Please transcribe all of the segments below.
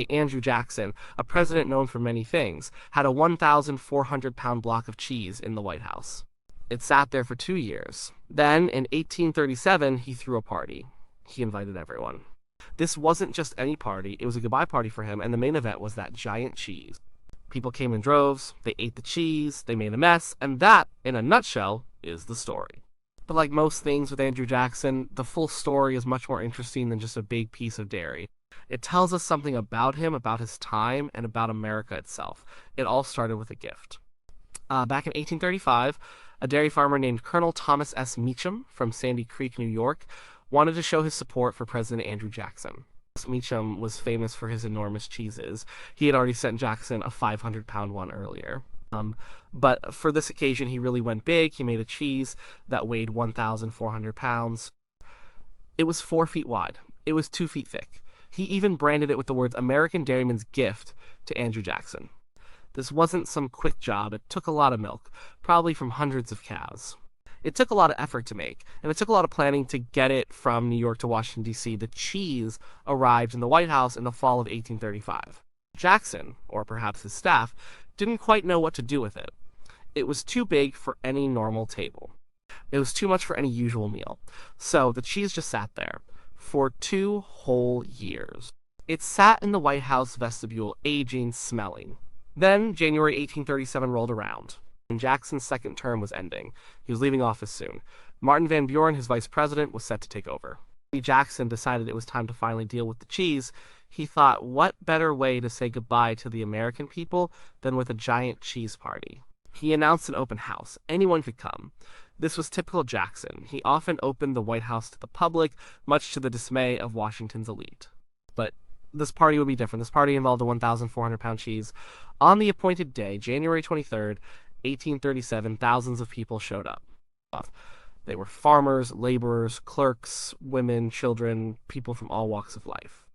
Andrew Jackson, a president known for many things, had a 1,400-pound block of cheese in the White House. It sat there for 2 years. Then, in 1837, he threw a party. He invited everyone. This wasn't just any party, it was a goodbye party for him, and the main event was that giant cheese. People came in droves, they ate the cheese, they made a mess, and that, in a nutshell, is the story. But like most things with Andrew Jackson, the full story is much more interesting than just a big piece of dairy. It tells us something about him, about his time, and about America itself. It all started with a gift. Back in 1835, a dairy farmer named Colonel Thomas S. Meacham from Sandy Creek, New York, wanted to show his support for President Andrew Jackson. Meacham was famous for his enormous cheeses. He had already sent Jackson a 500-pound one earlier. But for this occasion, he really went big. He made a cheese that weighed 1,400 pounds. It was 4 feet wide. It was 2 feet thick. He even branded it with the words American Dairyman's Gift to Andrew Jackson. This wasn't some quick job. It took a lot of milk, probably from hundreds of cows. It took a lot of effort to make, and it took a lot of planning to get it from New York to Washington, D.C. The cheese arrived in the White House in the fall of 1835. Jackson, or perhaps his staff, didn't quite know what to do with it. It was too big for any normal table. It was too much for any usual meal. So the cheese just sat there for 2 whole years. It sat in the White House vestibule, aging, smelling. Then January 1837 rolled around, and Jackson's second term was ending. He was leaving office soon. Martin Van Buren, his vice president, was set to take over. Jackson decided it was time to finally deal with the cheese. He thought, what better way to say goodbye to the American people than with a giant cheese party? He announced an open house. Anyone could come. This was typical Jackson. He often opened the White House to the public, much to the dismay of Washington's elite. But this party would be different. This party involved a 1,400-pound cheese. On the appointed day, January 23rd, 1837, thousands of people showed up. They were farmers, laborers, clerks, women, children, people from all walks of life.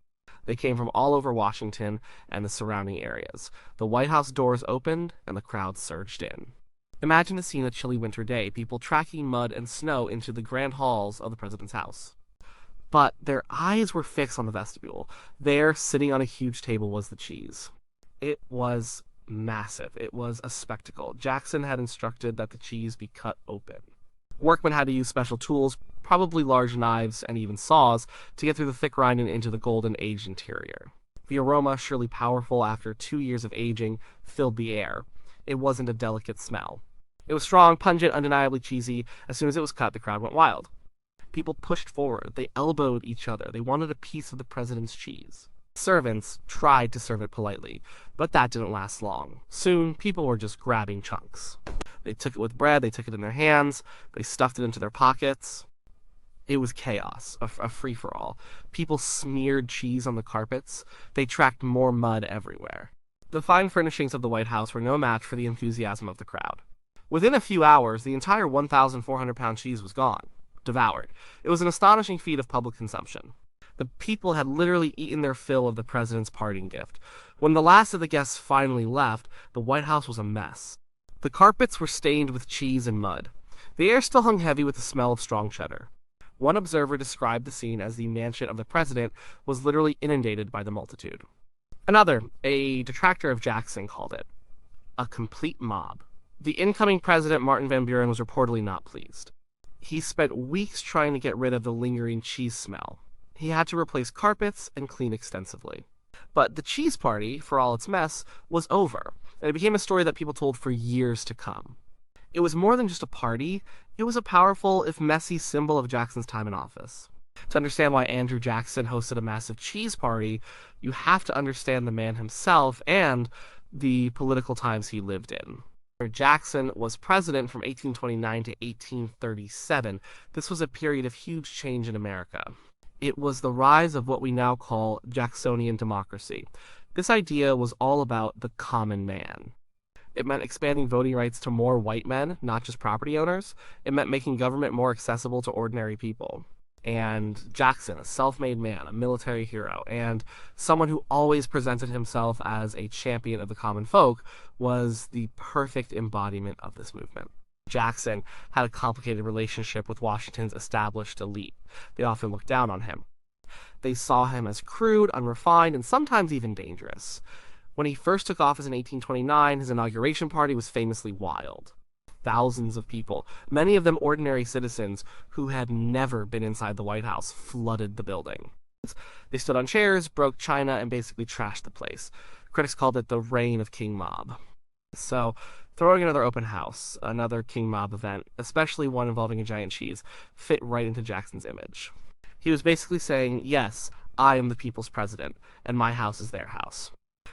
They came from all over Washington and the surrounding areas. The White House doors opened, and the crowd surged in. Imagine the scene a chilly winter day, people tracking mud and snow into the grand halls of the president's house. But their eyes were fixed on the vestibule. There, sitting on a huge table, was the cheese. It was massive. It was a spectacle. Jackson had instructed that the cheese be cut open. Workmen had to use special tools, probably large knives and even saws, to get through the thick rind and into the golden aged interior. The aroma, surely powerful after 2 years of aging, filled the air. It wasn't a delicate smell. It was strong, pungent, undeniably cheesy. As soon as it was cut, the crowd went wild. People pushed forward. They elbowed each other. They wanted a piece of the president's cheese. Servants tried to serve it politely, but that didn't last long. Soon, people were just grabbing chunks. They took it with bread, they took it in their hands, they stuffed it into their pockets. It was chaos, a free-for-all. People smeared cheese on the carpets. They tracked more mud everywhere. The fine furnishings of the White House were no match for the enthusiasm of the crowd. Within a few hours, the entire 1,400-pound cheese was gone, devoured. It was an astonishing feat of public consumption. The people had literally eaten their fill of the president's parting gift. When the last of the guests finally left, the White House was a mess. The carpets were stained with cheese and mud. The air still hung heavy with the smell of strong cheddar. One observer described the scene as the mansion of the president was literally inundated by the multitude. Another, a detractor of Jackson, called it a complete mob. The incoming president, Martin Van Buren, was reportedly not pleased. He spent weeks trying to get rid of the lingering cheese smell. He had to replace carpets and clean extensively. But the cheese party, for all its mess, was over, and it became a story that people told for years to come. It was more than just a party, it was a powerful, if messy, symbol of Jackson's time in office. To understand why Andrew Jackson hosted a massive cheese party, you have to understand the man himself and the political times he lived in. Jackson was president from 1829 to 1837. This was a period of huge change in America. It was the rise of what we now call Jacksonian democracy. This idea was all about the common man. It meant expanding voting rights to more white men, not just property owners. It meant making government more accessible to ordinary people. And Jackson, a self-made man, a military hero, and someone who always presented himself as a champion of the common folk, was the perfect embodiment of this movement. Jackson had a complicated relationship with Washington's established elite. They often looked down on him. They saw him as crude, unrefined, and sometimes even dangerous. When he first took office in 1829, his inauguration party was famously wild. Thousands of people, many of them ordinary citizens who had never been inside the White House, flooded the building. They stood on chairs, broke china, and basically trashed the place. Critics called it the reign of King Mob. So, throwing another open house, another King Mob event, especially one involving a giant cheese, fit right into Jackson's image. He was basically saying, yes, I am the people's president, and my house is their house.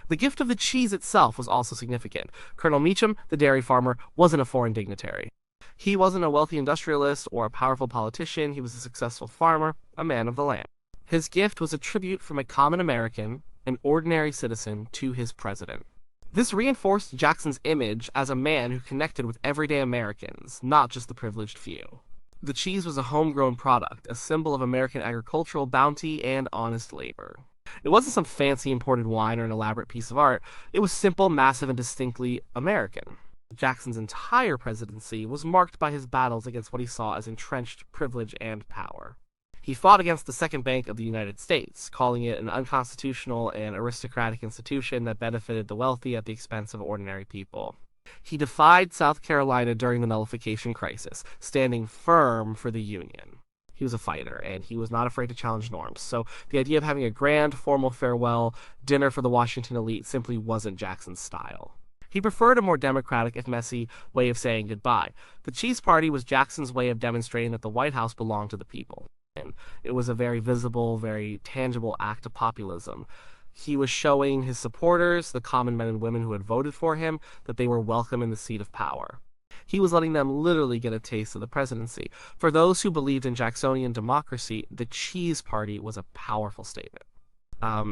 The gift of the cheese itself was also significant. Colonel Meacham, the dairy farmer, wasn't a foreign dignitary. He wasn't a wealthy industrialist or a powerful politician. He was a successful farmer, a man of the land. His gift was a tribute from a common American, an ordinary citizen, to his president. This reinforced Jackson's image as a man who connected with everyday Americans, not just the privileged few. The cheese was a homegrown product, a symbol of American agricultural bounty and honest labor. It wasn't some fancy imported wine or an elaborate piece of art. It was simple, massive, and distinctly American. Jackson's entire presidency was marked by his battles against what he saw as entrenched privilege and power. He fought against the Second Bank of the United States, calling it an unconstitutional and aristocratic institution that benefited the wealthy at the expense of ordinary people. He defied South Carolina during the nullification crisis, standing firm for the Union. He was a fighter, and he was not afraid to challenge norms, so the idea of having a grand, formal farewell dinner for the Washington elite simply wasn't Jackson's style. He preferred a more democratic, if messy, way of saying goodbye. The Cheese Party was Jackson's way of demonstrating that the White House belonged to the people. And it was a very visible, very tangible act of populism. He was showing his supporters, the common men and women who had voted for him, that they were welcome in the seat of power. He was letting them literally get a taste of the presidency. For those who believed in Jacksonian democracy, the Cheese Party was a powerful statement.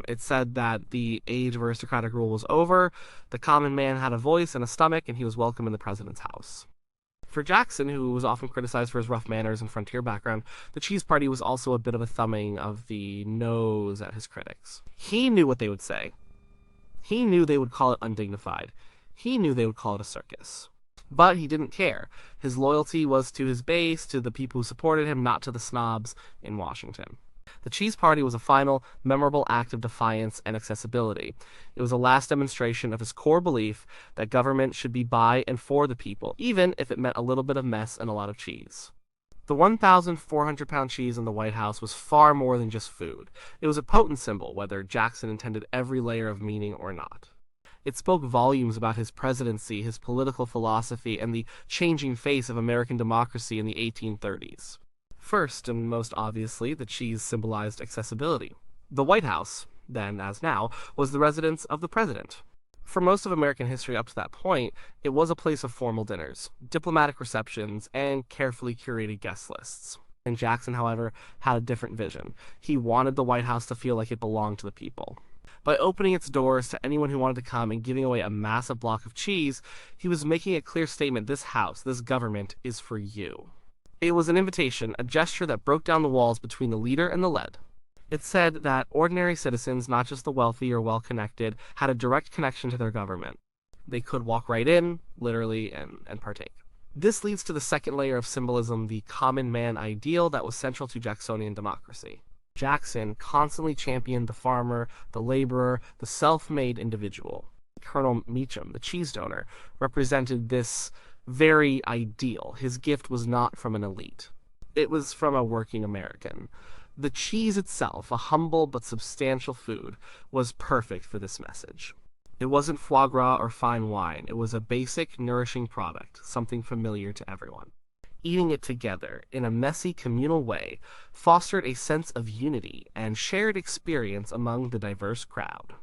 It said that the age of aristocratic rule was over, the common man had a voice and a stomach, and he was welcome in the president's house. For Jackson, who was often criticized for his rough manners and frontier background, the Cheese Party was also a bit of a thumbing of the nose at his critics. He knew what they would say. He knew they would call it undignified. He knew they would call it a circus. But he didn't care. His loyalty was to his base, to the people who supported him, not to the snobs in Washington. The Cheese Party was a final, memorable act of defiance and accessibility. It was a last demonstration of his core belief that government should be by and for the people, even if it meant a little bit of mess and a lot of cheese. The 1,400-pound cheese in the White House was far more than just food. It was a potent symbol, whether Jackson intended every layer of meaning or not. It spoke volumes about his presidency, his political philosophy, and the changing face of American democracy in the 1830s. First, and most obviously, the cheese symbolized accessibility. The White House, then as now, was the residence of the president. For most of American history up to that point, it was a place of formal dinners, diplomatic receptions, and carefully curated guest lists. And Jackson, however, had a different vision. He wanted the White House to feel like it belonged to the people. By opening its doors to anyone who wanted to come and giving away a massive block of cheese, he was making a clear statement: this house, this government, is for you. It was an invitation, a gesture that broke down the walls between the leader and the led. It said that ordinary citizens, not just the wealthy or well-connected, had a direct connection to their government. They could walk right in, literally, and partake. This leads to the second layer of symbolism, the common man ideal that was central to Jacksonian democracy. Jackson constantly championed the farmer, the laborer, the self-made individual. Colonel Meacham, the cheese donor, represented this very ideal. His gift was not from an elite. It was from a working American. The cheese itself, a humble but substantial food, was perfect for this message. It wasn't foie gras or fine wine. It was a basic, nourishing product, something familiar to everyone. Eating it together, in a messy, communal way, fostered a sense of unity and shared experience among the diverse crowd.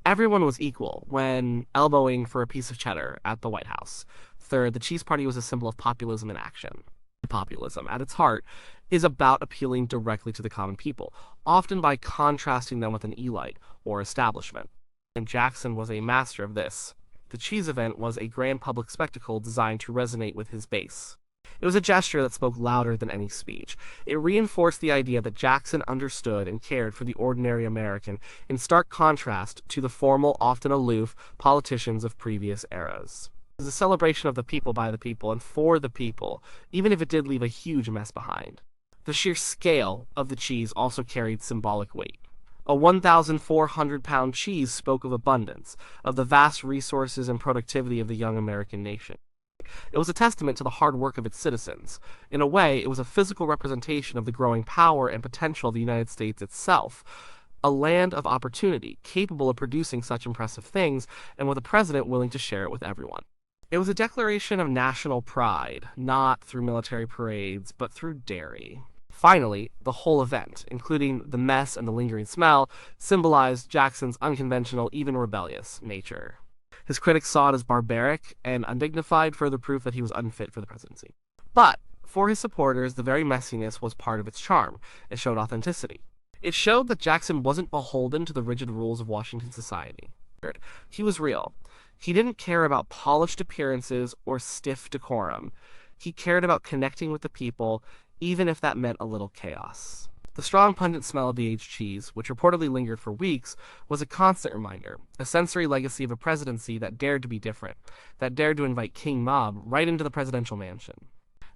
Everyone was equal when elbowing for a piece of cheddar at the White House. Third, the Cheese Party was a symbol of populism in action. Populism, at its heart, is about appealing directly to the common people, often by contrasting them with an elite or establishment. And Jackson was a master of this. The cheese event was a grand public spectacle designed to resonate with his base. It was a gesture that spoke louder than any speech. It reinforced the idea that Jackson understood and cared for the ordinary American, in stark contrast to the formal, often aloof, politicians of previous eras. It was a celebration of the people by the people and for the people, even if it did leave a huge mess behind. The sheer scale of the cheese also carried symbolic weight. A 1,400-pound cheese spoke of abundance, of the vast resources and productivity of the young American nation. It was a testament to the hard work of its citizens. In a way, it was a physical representation of the growing power and potential of the United States itself, a land of opportunity, capable of producing such impressive things, and with a president willing to share it with everyone. It was a declaration of national pride, not through military parades, but through dairy. Finally, the whole event, including the mess and the lingering smell, symbolized Jackson's unconventional, even rebellious nature. His critics saw it as barbaric and undignified, further proof that he was unfit for the presidency. But, for his supporters, the very messiness was part of its charm. It showed authenticity. It showed that Jackson wasn't beholden to the rigid rules of Washington society. He was real. He didn't care about polished appearances or stiff decorum. He cared about connecting with the people, even if that meant a little chaos. The strong, pungent smell of the aged cheese, which reportedly lingered for weeks, was a constant reminder, a sensory legacy of a presidency that dared to be different, that dared to invite King Mob right into the presidential mansion.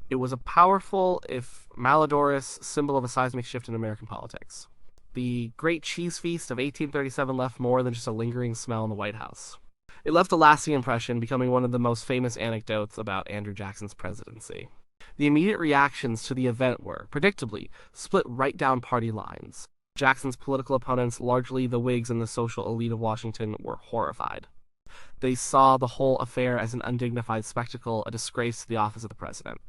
It was a powerful, if malodorous, symbol of a seismic shift in American politics. The Great Cheese Feast of 1837 left more than just a lingering smell in the White House. It left a lasting impression, becoming one of the most famous anecdotes about Andrew Jackson's presidency. The immediate reactions to the event were, predictably, split right down party lines. Jackson's political opponents, largely the Whigs and the social elite of Washington, were horrified. They saw the whole affair as an undignified spectacle, a disgrace to the office of the president.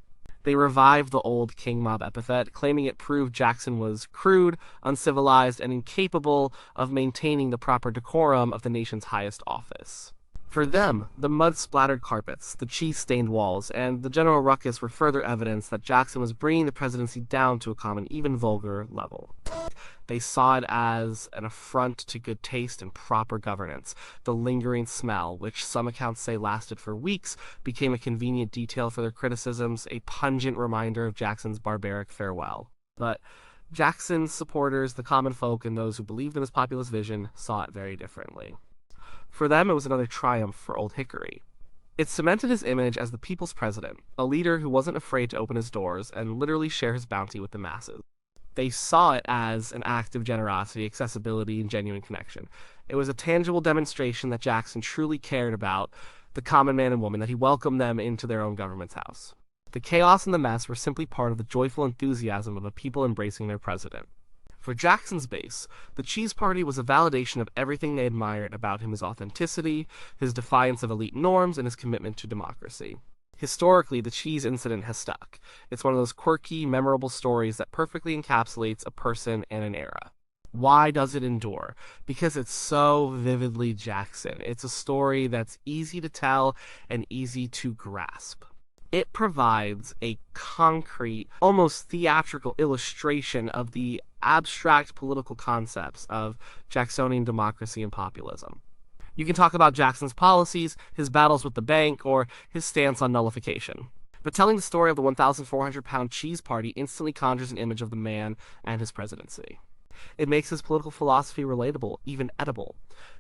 They revived the old King Mob epithet, claiming it proved Jackson was crude, uncivilized, and incapable of maintaining the proper decorum of the nation's highest office. For them, the mud-splattered carpets, the cheese-stained walls, and the general ruckus were further evidence that Jackson was bringing the presidency down to a common, even vulgar, level. They saw it as an affront to good taste and proper governance. The lingering smell, which some accounts say lasted for weeks, became a convenient detail for their criticisms, a pungent reminder of Jackson's barbaric farewell. But Jackson's supporters, the common folk, and those who believed in his populist vision, saw it very differently. For them, it was another triumph for Old Hickory. It cemented his image as the people's president, a leader who wasn't afraid to open his doors and literally share his bounty with the masses. They saw it as an act of generosity, accessibility, and genuine connection. It was a tangible demonstration that Jackson truly cared about the common man and woman, that he welcomed them into their own government's house. The chaos and the mess were simply part of the joyful enthusiasm of the people embracing their president. For Jackson's base, the Cheese Party was a validation of everything they admired about him: his authenticity, his defiance of elite norms, and his commitment to democracy. Historically, the cheese incident has stuck. It's one of those quirky, memorable stories that perfectly encapsulates a person and an era. Why does it endure? Because it's so vividly Jackson. It's a story that's easy to tell and easy to grasp. It provides a concrete, almost theatrical illustration of the abstract political concepts of Jacksonian democracy and populism. You can talk about Jackson's policies, his battles with the bank, or his stance on nullification. But telling the story of the 1,400-pound cheese party instantly conjures an image of the man and his presidency. It makes his political philosophy relatable, even edible.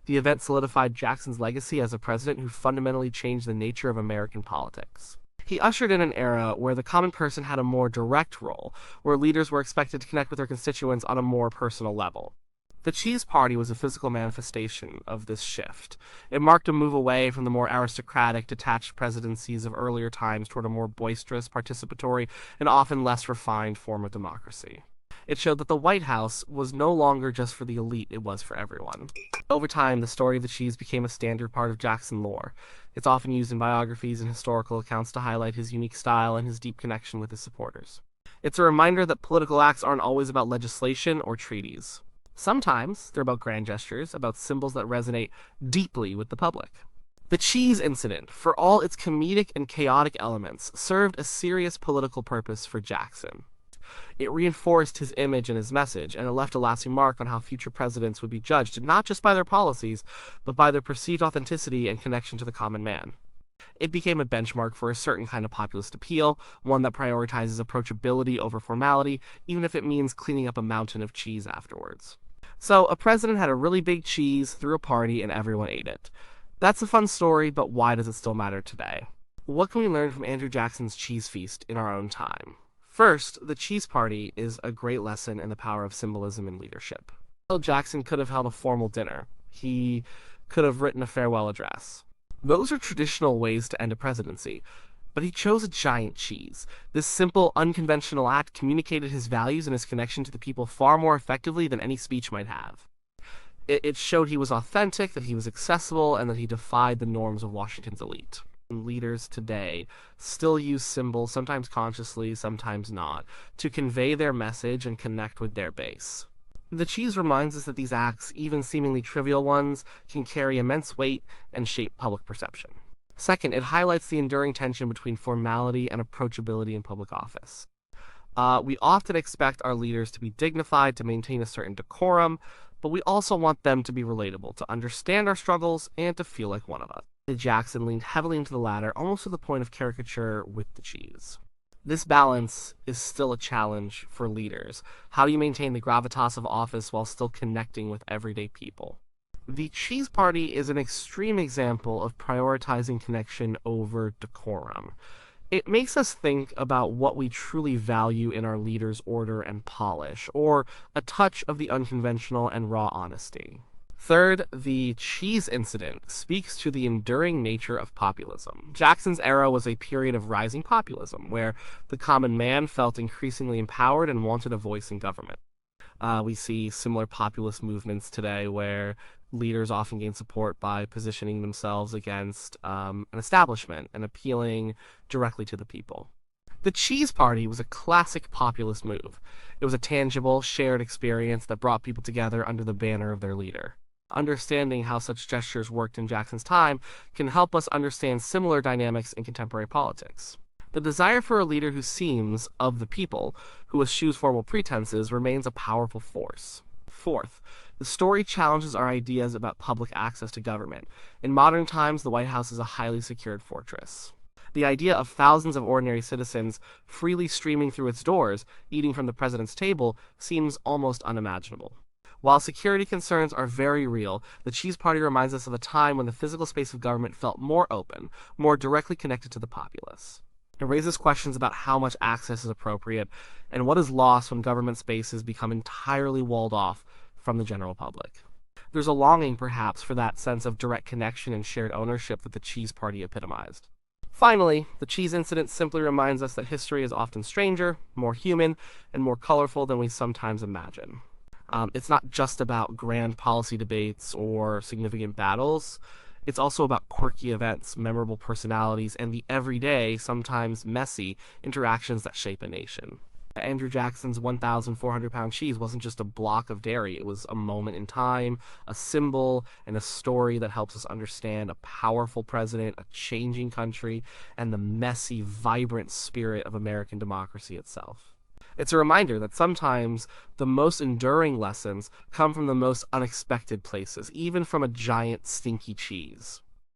The event solidified Jackson's legacy as a president who fundamentally changed the nature of American politics. He ushered in an era where the common person had a more direct role, where leaders were expected to connect with their constituents on a more personal level. The Cheese Party was a physical manifestation of this shift. It marked a move away from the more aristocratic, detached presidencies of earlier times toward a more boisterous, participatory, and often less refined form of democracy. It showed that the White House was no longer just for the elite, it was for everyone. Over time, the story of the cheese became a standard part of Jackson lore. It's often used in biographies and historical accounts to highlight his unique style and his deep connection with his supporters. It's a reminder that political acts aren't always about legislation or treaties. Sometimes they're about grand gestures, about symbols that resonate deeply with the public. The cheese incident, for all its comedic and chaotic elements, served a serious political purpose for Jackson. It reinforced his image and his message, and it left a lasting mark on how future presidents would be judged, not just by their policies, but by their perceived authenticity and connection to the common man. It became a benchmark for a certain kind of populist appeal, one that prioritizes approachability over formality, even if it means cleaning up a mountain of cheese afterwards. So, a president had a really big cheese, threw a party, and everyone ate it. That's a fun story, but why does it still matter today? What can we learn from Andrew Jackson's cheese feast in our own time? First, the Cheese Party is a great lesson in the power of symbolism and leadership. Jackson could have held a formal dinner. He could have written a farewell address. Those are traditional ways to end a presidency. But he chose a giant cheese. This simple, unconventional act communicated his values and his connection to the people far more effectively than any speech might have. It showed he was authentic, that he was accessible, and that he defied the norms of Washington's elite. Leaders today still use symbols, sometimes consciously, sometimes not, to convey their message and connect with their base. The cheese reminds us that these acts, even seemingly trivial ones, can carry immense weight and shape public perception. Second, it highlights the enduring tension between formality and approachability in public office. We often expect our leaders to be dignified, to maintain a certain decorum, but we also want them to be relatable, to understand our struggles, and to feel like one of us. Jackson leaned heavily into the latter, almost to the point of caricature with the cheese. This balance is still a challenge for leaders. How do you maintain the gravitas of office while still connecting with everyday people? The Cheese Party is an extreme example of prioritizing connection over decorum. It makes us think about what we truly value in our leaders' order and polish, or a touch of the unconventional and raw honesty. Third, the cheese incident speaks to the enduring nature of populism. Jackson's era was a period of rising populism, where the common man felt increasingly empowered and wanted a voice in government. We see similar populist movements today where leaders often gain support by positioning themselves against an establishment and appealing directly to the people. The Cheese Party was a classic populist move. It was a tangible, shared experience that brought people together under the banner of their leader. Understanding how such gestures worked in Jackson's time can help us understand similar dynamics in contemporary politics. The desire for a leader who seems of the people, who eschews formal pretenses, remains a powerful force. Fourth, the story challenges our ideas about public access to government. In modern times, the White House is a highly secured fortress. The idea of thousands of ordinary citizens freely streaming through its doors, eating from the president's table, seems almost unimaginable. While security concerns are very real, the Cheese Party reminds us of a time when the physical space of government felt more open, more directly connected to the populace. It raises questions about how much access is appropriate and what is lost when government spaces become entirely walled off from the general public. There's a longing, perhaps, for that sense of direct connection and shared ownership that the Cheese Party epitomized. Finally, the cheese incident simply reminds us that history is often stranger, more human, and more colorful than we sometimes imagine. It's not just about grand policy debates or significant battles. It's also about quirky events, memorable personalities, and the everyday, sometimes messy, interactions that shape a nation. Andrew Jackson's 1,400-pound cheese wasn't just a block of dairy. It was a moment in time, a symbol, and a story that helps us understand a powerful president, a changing country, and the messy, vibrant spirit of American democracy itself. It's a reminder that sometimes the most enduring lessons come from the most unexpected places, even from a giant, stinky cheese.